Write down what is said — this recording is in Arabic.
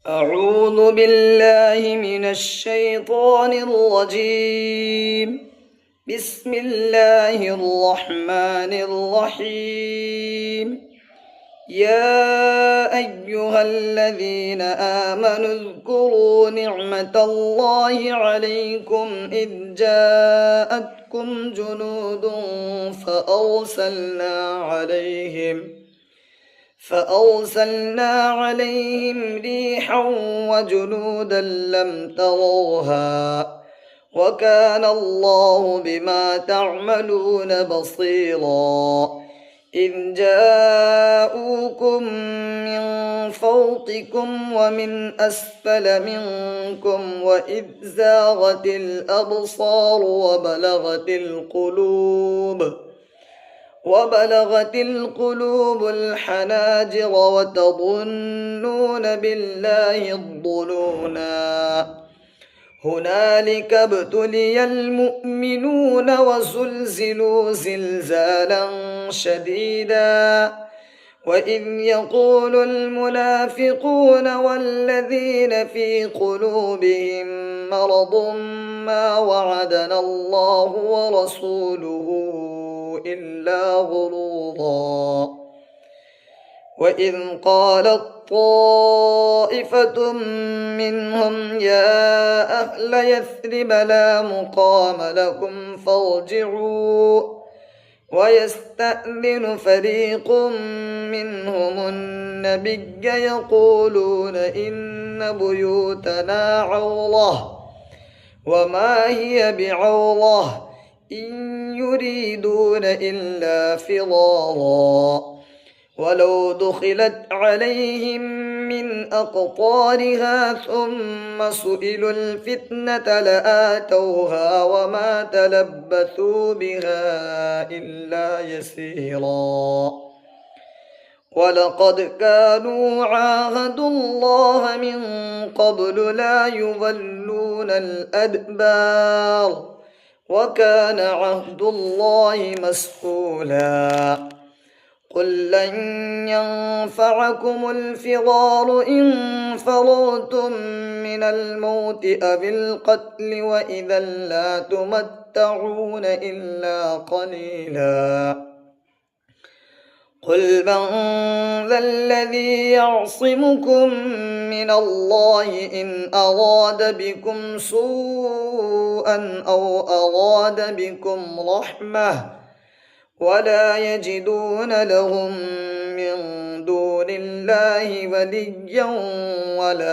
أعوذ بالله من الشيطان الرجيم. بسم الله الرحمن الرحيم. يا أيها الذين آمنوا اذكروا نعمة الله عليكم إذ جاءتكم جنود فأرسلنا عليهم ريحا وجنودا لم تروها وكان الله بما تعملون بصيرا. إذ جاءوكم من فوقكم ومن أسفل منكم وإذ زاغت الأبصار وبلغت القلوب الحناجر وتظنون بالله الظنونا. هنالك ابتلي المؤمنون وزلزلوا زلزالا شديدا. وإذ يقول المنافقون والذين في قلوبهم مرض ما وعدنا الله ورسوله إلا غرورا. وإذ قالت طائفة منهم يا أهل يثرب لا مقام لكم فارجعوا. ويستأذن فريق منهم النبي يقولون إن بيوتنا عورة وما هي بعورة إن يريدون إلا فرارا. ولو دخلت عليهم من أقطارها ثم سئلوا الفتنة لآتوها وما تلبثوا بها إلا يسيرا. ولقد كانوا عاهدوا الله من قبل لا يولون الأدبار وكان عهد الله مسؤولا. قل لن ينفعكم الفرار إن فررتم من الموت أو القتل وإذا لا تمتعون إلا قليلا. قل من ذا الذي يعصمكم من الله إن أراد بكم سوءا أو أراد بكم رحمة ولا يجدون لهم من دون الله وليا ولا